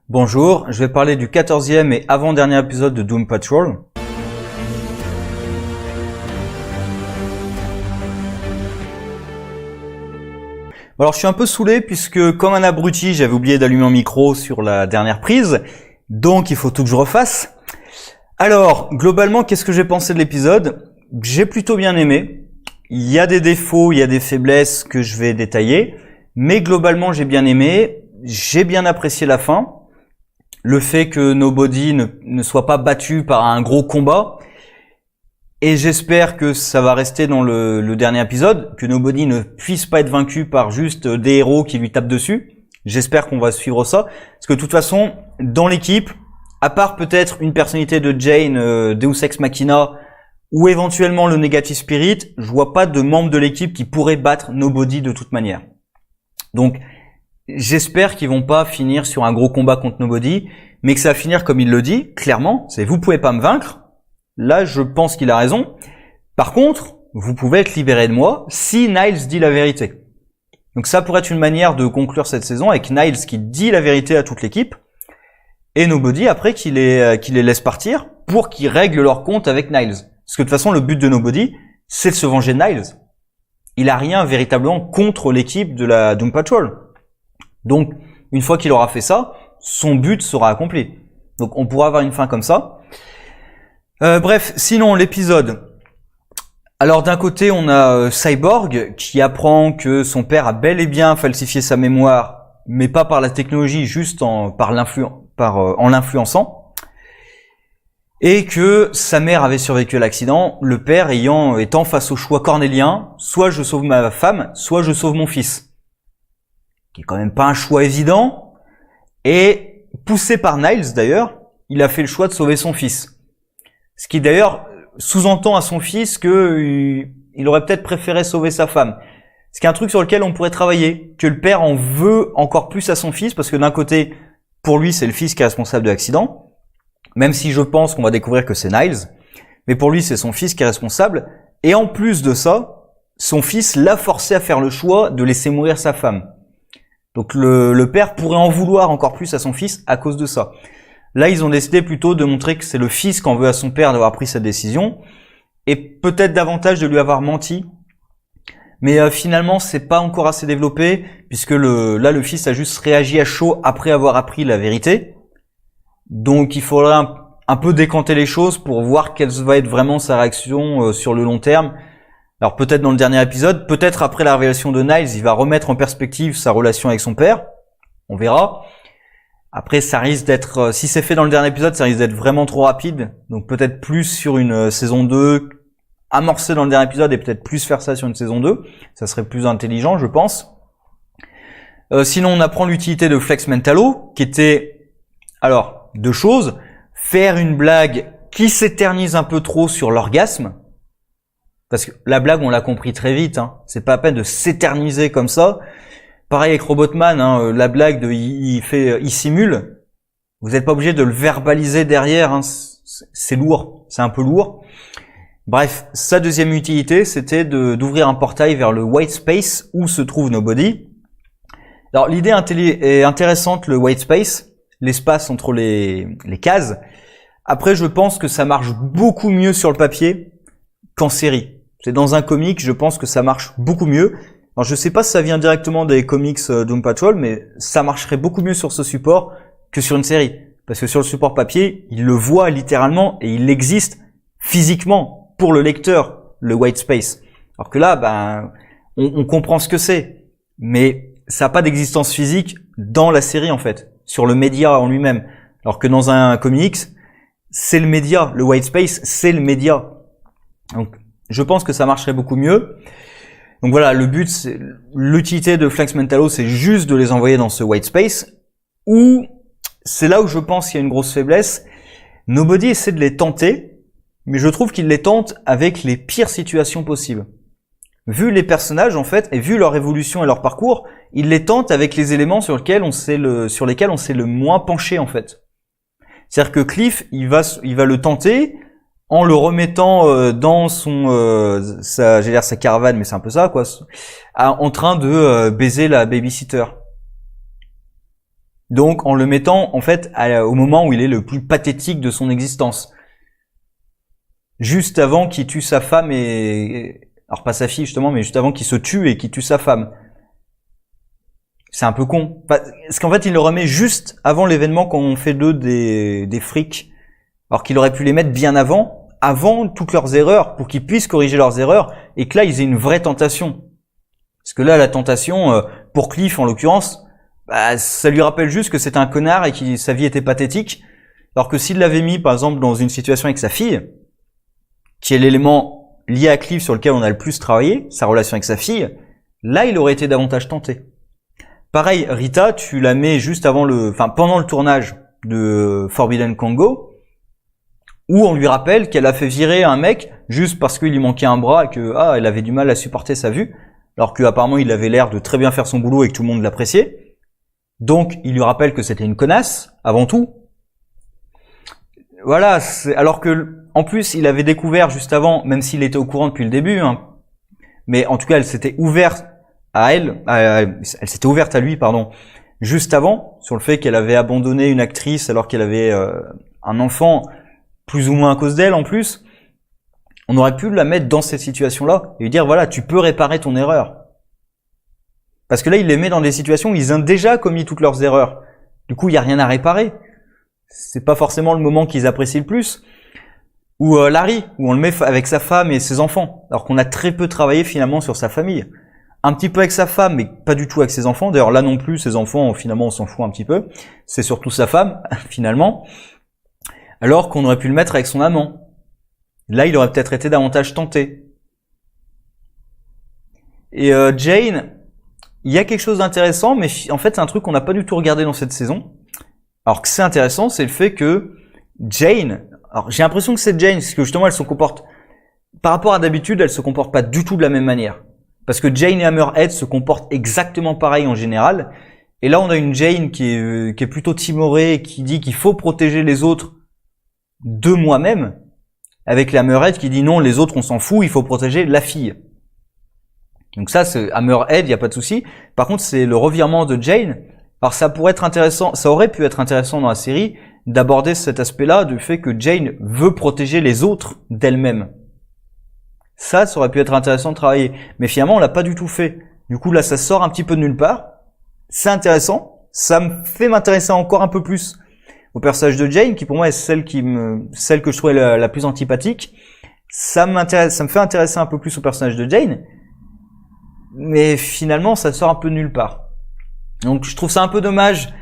Bonjour, je vais parler du 14e et avant-dernier épisode de Doom Patrol. Alors je suis un peu saoulé puisque comme un abruti, j'avais oublié d'allumer mon micro sur la dernière prise, donc il faut tout que je refasse. Alors, globalement, qu'est-ce que j'ai pensé de l'épisode ? J'ai plutôt bien aimé. Il y a des défauts, il y a des faiblesses que je vais détailler, mais globalement j'ai bien aimé. J'ai bien apprécié la fin. Le fait que Nobody ne soit pas battu par un gros combat. Et j'espère que ça va rester dans le dernier épisode, que Nobody ne puisse pas être vaincu par juste des héros qui lui tapent dessus. J'espère qu'on va suivre ça. Parce que de toute façon, dans l'équipe, à part peut-être une personnalité de Jane, Deus Ex Machina, ou éventuellement le Negative Spirit, je vois pas de membre de l'équipe qui pourrait battre Nobody de toute manière. Donc, j'espère qu'ils vont pas finir sur un gros combat contre Nobody, mais que ça va finir comme il le dit, clairement, c'est vous pouvez pas me vaincre. Là, je pense qu'il a raison. Par contre, vous pouvez être libéré de moi si Niles dit la vérité. Donc ça pourrait être une manière de conclure cette saison avec Niles qui dit la vérité à toute l'équipe et Nobody après qui les laisse partir pour qu'ils règlent leur compte avec Niles. Parce que de toute façon, le but de Nobody, c'est de se venger de Niles. Il a rien véritablement contre l'équipe de la Doom Patrol. Donc, une fois qu'il aura fait ça, son but sera accompli. Donc, on pourra avoir une fin comme ça. Bref, sinon, l'épisode. Alors, d'un côté, on a Cyborg qui apprend que son père a bel et bien falsifié sa mémoire, mais pas par la technologie, juste en l'influençant. Et que sa mère avait survécu à l'accident, le père étant face au choix cornélien, soit je sauve ma femme, soit je sauve mon fils. Qui est quand même pas un choix évident. Et poussé par Niles d'ailleurs, il a fait le choix de sauver son fils. Ce qui d'ailleurs sous-entend à son fils que il aurait peut-être préféré sauver sa femme. Ce qui est un truc sur lequel on pourrait travailler, que le père en veut encore plus à son fils, parce que d'un côté, pour lui, c'est le fils qui est responsable de l'accident. Même si je pense qu'on va découvrir que c'est Niles, mais pour lui, c'est son fils qui est responsable. Et en plus de ça, son fils l'a forcé à faire le choix de laisser mourir sa femme. Donc le père pourrait en vouloir encore plus à son fils à cause de ça. Là, ils ont décidé plutôt de montrer que c'est le fils qui en veut à son père d'avoir pris cette décision, et peut-être davantage de lui avoir menti. Mais finalement, c'est pas encore assez développé, puisque là, le fils a juste réagi à chaud après avoir appris la vérité. Donc il faudrait un peu décanter les choses pour voir quelle va être vraiment sa réaction sur le long terme. Alors peut-être dans le dernier épisode, peut-être après la révélation de Niles, il va remettre en perspective sa relation avec son père. On verra. Après ça risque d'être, si c'est fait dans le dernier épisode, ça risque d'être vraiment trop rapide. Donc peut-être plus sur une saison 2, amorcer dans le dernier épisode et peut-être plus faire ça sur une saison 2. Ça serait plus intelligent, je pense. Sinon on apprend l'utilité de Flex Mentalo, qui était... Alors... Deux choses, faire une blague qui s'éternise un peu trop sur l'orgasme, parce que la blague on l'a compris très vite, c'est pas la peine de s'éterniser comme ça. Pareil avec Robotman, la blague de il simule, vous n'êtes pas obligé de le verbaliser derrière, c'est lourd, c'est un peu lourd. Bref, sa deuxième utilité c'était d'ouvrir un portail vers le white space où se trouve Nobody. Alors l'idée est intéressante, le white space, l'espace entre les cases. Après, je pense que ça marche beaucoup mieux sur le papier qu'en série. C'est dans un comic, je pense que ça marche beaucoup mieux. Alors, je sais pas si ça vient directement des comics Doom Patrol, mais ça marcherait beaucoup mieux sur ce support que sur une série. Parce que sur le support papier, il le voit littéralement et il existe physiquement pour le lecteur, le white space. Alors que là, on comprend ce que c'est. Mais ça n'a pas d'existence physique dans la série, en fait. Sur le média en lui-même. Alors que dans un comics, c'est le média. Le white space, c'est le média. Donc, je pense que ça marcherait beaucoup mieux. Donc voilà, le but, c'est l'utilité de Flex Mentalo, c'est juste de les envoyer dans ce white space. Ou, c'est là où je pense qu'il y a une grosse faiblesse. Nobody essaie de les tenter, mais je trouve qu'il les tente avec les pires situations possibles. Vu les personnages, en fait, et vu leur évolution et leur parcours, il les tente avec les éléments sur lesquels on s'est le moins penché, en fait. C'est-à-dire que Cliff, il va le tenter en le remettant dans sa caravane, mais c'est un peu ça, quoi, en train de baiser la babysitter. Donc en le mettant en fait au moment où il est le plus pathétique de son existence. Juste avant qu'il tue sa femme alors pas sa fille justement, mais juste avant qu'il se tue et qu'il tue sa femme. C'est un peu con. Parce qu'en fait il le remet juste avant l'événement quand on fait d'eux des frics. Alors qu'il aurait pu les mettre bien avant toutes leurs erreurs, pour qu'ils puissent corriger leurs erreurs, et que là ils aient une vraie tentation. Parce que là la tentation, pour Cliff en l'occurrence, ça lui rappelle juste que c'est un connard et que sa vie était pathétique. Alors que s'il l'avait mis par exemple dans une situation avec sa fille, qui est l'élément lié à Cliff sur lequel on a le plus travaillé, sa relation avec sa fille, là il aurait été davantage tenté. Pareil, Rita, tu la mets juste avant pendant le tournage de Forbidden Congo, où on lui rappelle qu'elle a fait virer un mec juste parce qu'il lui manquait un bras et que elle avait du mal à supporter sa vue, alors qu'apparemment il avait l'air de très bien faire son boulot et que tout le monde l'appréciait. Donc il lui rappelle que c'était une connasse avant tout. Voilà, alors que en plus il avait découvert juste avant, même s'il était au courant depuis le début, mais en tout cas elle s'était ouverte à elle s'était ouverte à lui, juste avant, sur le fait qu'elle avait abandonné une actrice alors qu'elle avait un enfant, plus ou moins à cause d'elle en plus. On aurait pu la mettre dans cette situation-là et lui dire voilà, tu peux réparer ton erreur. Parce que là, il les met dans des situations où ils ont déjà commis toutes leurs erreurs. Du coup, il n'y a rien à réparer. C'est pas forcément le moment qu'ils apprécient le plus. Ou Larry, où on le met avec sa femme et ses enfants, alors qu'on a très peu travaillé finalement sur sa famille. Un petit peu avec sa femme, mais pas du tout avec ses enfants. D'ailleurs, là non plus, ses enfants, finalement, on s'en fout un petit peu. C'est surtout sa femme, finalement. Alors qu'on aurait pu le mettre avec son amant. Là, il aurait peut-être été davantage tenté. Et Jane, il y a quelque chose d'intéressant, mais en fait, c'est un truc qu'on n'a pas du tout regardé dans cette saison. Alors que c'est intéressant, c'est le fait que Jane, alors j'ai l'impression que c'est Jane, parce que justement, elle se comporte, par rapport à d'habitude, elle se comporte pas du tout de la même manière. Parce que Jane et Hammerhead se comportent exactement pareil en général. Et là, on a une Jane qui est plutôt timorée, qui dit qu'il faut protéger les autres de moi-même, avec la Hammerhead qui dit non, les autres on s'en fout, il faut protéger la fille. Donc ça, c'est Hammerhead, il y a pas de souci. Par contre, c'est le revirement de Jane. Alors ça pourrait être intéressant, ça aurait pu être intéressant dans la série d'aborder cet aspect-là du fait que Jane veut protéger les autres d'elle-même. Ça aurait pu être intéressant de travailler, mais finalement on l'a pas du tout fait. Du coup là, ça sort un petit peu de nulle part. C'est intéressant, ça me fait m'intéresser encore un peu plus au personnage de Jane, qui pour moi est celle que je trouvais la plus antipathique. Ça me fait intéresser un peu plus au personnage de Jane, mais finalement ça sort un peu de nulle part. Donc je trouve ça un peu dommage.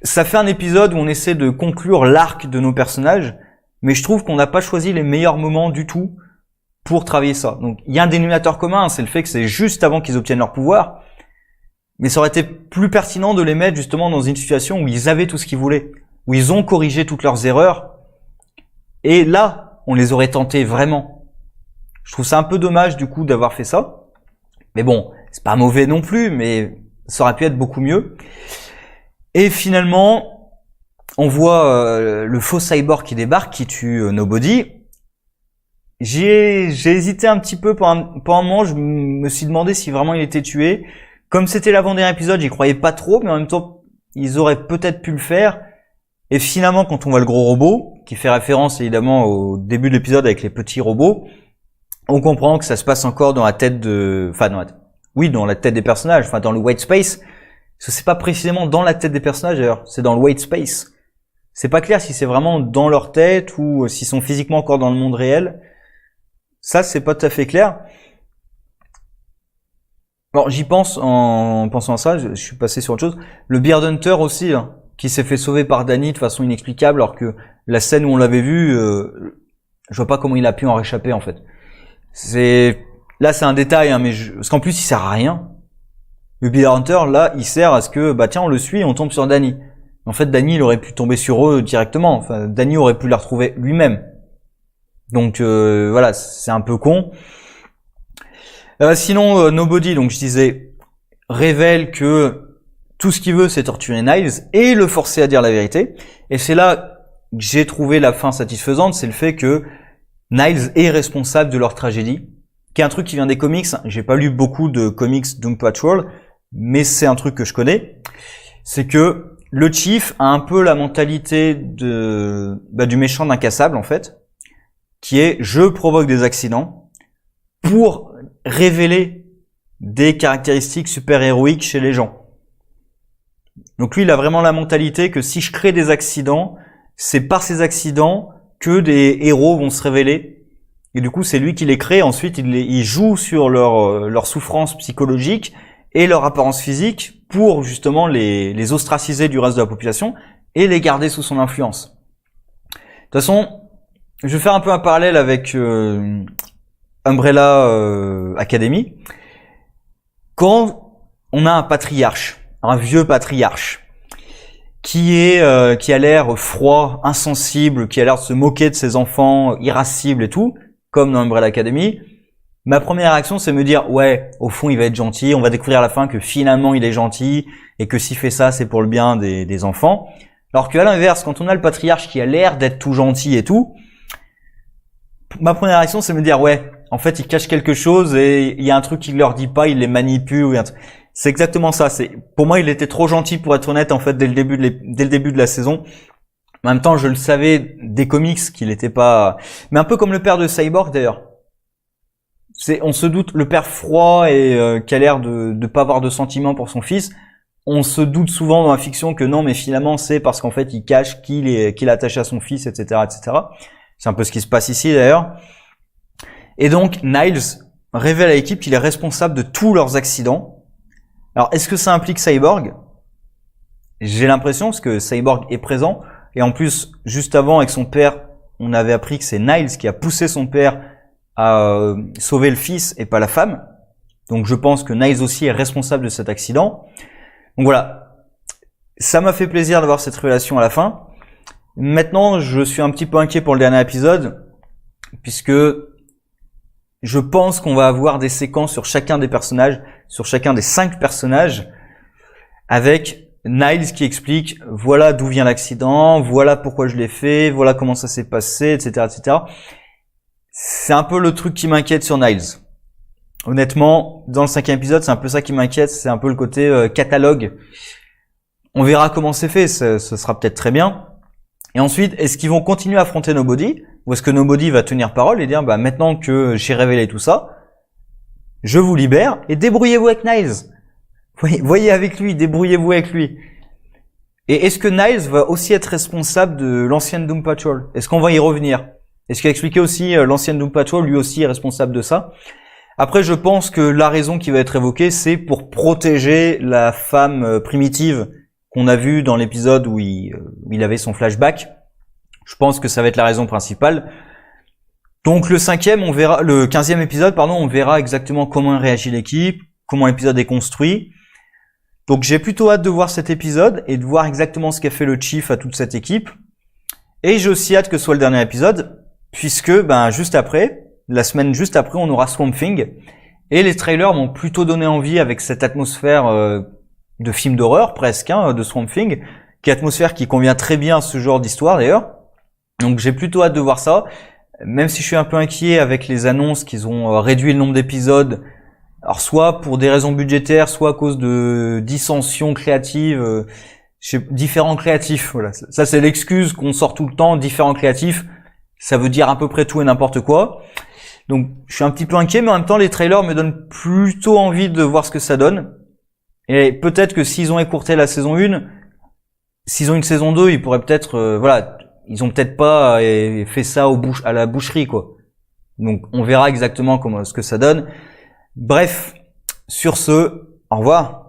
Ça fait un épisode où on essaie de conclure l'arc de nos personnages, mais je trouve qu'on n'a pas choisi les meilleurs moments du tout pour travailler ça. Donc il y a un dénominateur commun, c'est le fait que c'est juste avant qu'ils obtiennent leur pouvoir, mais ça aurait été plus pertinent de les mettre justement dans une situation où ils avaient tout ce qu'ils voulaient, où ils ont corrigé toutes leurs erreurs, et là, on les aurait tentés vraiment. Je trouve ça un peu dommage du coup d'avoir fait ça, mais bon, c'est pas mauvais non plus, mais ça aurait pu être beaucoup mieux. Et finalement, on voit le faux cyborg qui débarque, qui tue Nobody. J'ai hésité un petit peu pendant un moment, je me suis demandé si vraiment il était tué. Comme c'était l'avant-dernier épisode, j'y croyais pas trop, mais en même temps, ils auraient peut-être pu le faire. Et finalement, quand on voit le gros robot, qui fait référence évidemment au début de l'épisode avec les petits robots, on comprend que ça se passe encore dans la tête dans la tête des personnages, dans le white space. Parce que c'est pas précisément dans la tête des personnages d'ailleurs, c'est dans le white space. C'est pas clair si c'est vraiment dans leur tête ou s'ils sont physiquement encore dans le monde réel. Ça, c'est pas tout à fait clair. Alors, j'y pense en pensant à ça, je suis passé sur autre chose. Le Beard Hunter aussi, qui s'est fait sauver par Danny de façon inexplicable, alors que la scène où on l'avait vu, je vois pas comment il a pu en réchapper en fait. Là, c'est un détail, mais parce qu'en plus, il sert à rien. Le Beard Hunter, là, il sert à ce que, tiens, on le suit et on tombe sur Danny. En fait, Danny, il aurait pu tomber sur eux directement. Enfin, Danny aurait pu la retrouver lui-même. Donc, voilà, c'est un peu con. Sinon, Nobody, donc je disais, révèle que tout ce qu'il veut, c'est torturer Niles et le forcer à dire la vérité. Et c'est là que j'ai trouvé la fin satisfaisante, c'est le fait que Niles est responsable de leur tragédie, qui est un truc qui vient des comics. J'ai pas lu beaucoup de comics Doom Patrol, mais c'est un truc que je connais. C'est que le Chief a un peu la mentalité du méchant d'incassable en fait, qui est je provoque des accidents pour révéler des caractéristiques super héroïques chez les gens. Donc lui, il a vraiment la mentalité que si je crée des accidents, c'est par ces accidents que des héros vont se révéler. Et du coup, c'est lui qui les crée. Ensuite, il joue sur leur souffrance psychologique et leur apparence physique pour justement les ostraciser du reste de la population et les garder sous son influence. De toute façon, je vais faire un peu un parallèle avec Umbrella Academy. Quand on a un patriarche, un vieux patriarche, qui a l'air froid, insensible, qui a l'air de se moquer de ses enfants, irascible et tout, comme dans Umbrella Academy, ma première réaction c'est me dire ouais, au fond il va être gentil, on va découvrir à la fin que finalement il est gentil et que s'il fait ça c'est pour le bien des enfants. Alors qu'à l'inverse, quand on a le patriarche qui a l'air d'être tout gentil et tout, ma première réaction c'est me dire ouais, en fait il cache quelque chose et il y a un truc qu'il leur dit pas, il les manipule ou c'est exactement ça. Pour moi il était trop gentil pour être honnête en fait dès le début de la saison. En même temps je le savais des comics qu'il était pas, mais un peu comme le père de Cyborg d'ailleurs. On se doute, le père froid et qui a l'air de pas avoir de sentiments pour son fils, on se doute souvent dans la fiction que non mais finalement c'est parce qu'en fait il cache qu'il est attaché à son fils, etc., etc. C'est un peu ce qui se passe ici d'ailleurs. Et donc Niles révèle à l'équipe qu'il est responsable de tous leurs accidents. Alors est-ce que ça implique Cyborg? J'ai l'impression parce que Cyborg est présent et en plus juste avant avec son père, on avait appris que c'est Niles qui a poussé son père à sauver le fils et pas la femme. Donc je pense que Niles aussi est responsable de cet accident. Donc voilà, ça m'a fait plaisir d'avoir cette révélation à la fin. Maintenant, je suis un petit peu inquiet pour le dernier épisode, puisque je pense qu'on va avoir des séquences sur chacun des personnages, sur chacun des 5 personnages, avec Niles qui explique voilà d'où vient l'accident, voilà pourquoi je l'ai fait, voilà comment ça s'est passé, etc., etc. C'est un peu le truc qui m'inquiète sur Niles. Honnêtement, dans le 5e épisode, c'est un peu ça qui m'inquiète, c'est un peu le côté catalogue. On verra comment c'est fait, ce sera peut-être très bien. Et ensuite, est-ce qu'ils vont continuer à affronter Nobody, ou est-ce que Nobody va tenir parole et dire bah maintenant que j'ai révélé tout ça, je vous libère et débrouillez-vous avec Niles. Voyez avec lui, débrouillez-vous avec lui. Et est-ce que Niles va aussi être responsable de l'ancienne Doom Patrol? Est-ce qu'on va y revenir? Est-ce qu'il a expliqué aussi l'ancienne Doom Patrol, lui aussi est responsable de ça? Après, je pense que la raison qui va être évoquée, c'est pour protéger la femme primitive qu'on a vue dans l'épisode où il avait son flashback. Je pense que ça va être la raison principale. Donc le 15e épisode, on verra exactement comment réagit l'équipe, comment l'épisode est construit. Donc j'ai plutôt hâte de voir cet épisode et de voir exactement ce qu'a fait le Chief à toute cette équipe. Et j'ai aussi hâte que ce soit le dernier épisode, puisque juste après, la semaine juste après, on aura Swamp Thing. Et les trailers m'ont plutôt donné envie avec cette atmosphère de film d'horreur presque, de Swamp Thing, qui est atmosphère qui convient très bien à ce genre d'histoire d'ailleurs. Donc j'ai plutôt hâte de voir ça, même si je suis un peu inquiet avec les annonces qu'ils ont réduit le nombre d'épisodes. Alors soit pour des raisons budgétaires, soit à cause de dissensions créatives, différents créatifs. Voilà, ça c'est l'excuse qu'on sort tout le temps, différents créatifs. Ça veut dire à peu près tout et n'importe quoi. Donc je suis un petit peu inquiet, mais en même temps les trailers me donnent plutôt envie de voir ce que ça donne. Et peut-être que s'ils ont écourté la saison 1, s'ils ont une saison 2, ils pourraient peut-être, ils ont peut-être pas fait ça à la boucherie, quoi. Donc on verra exactement ce que ça donne. Bref, sur ce, au revoir.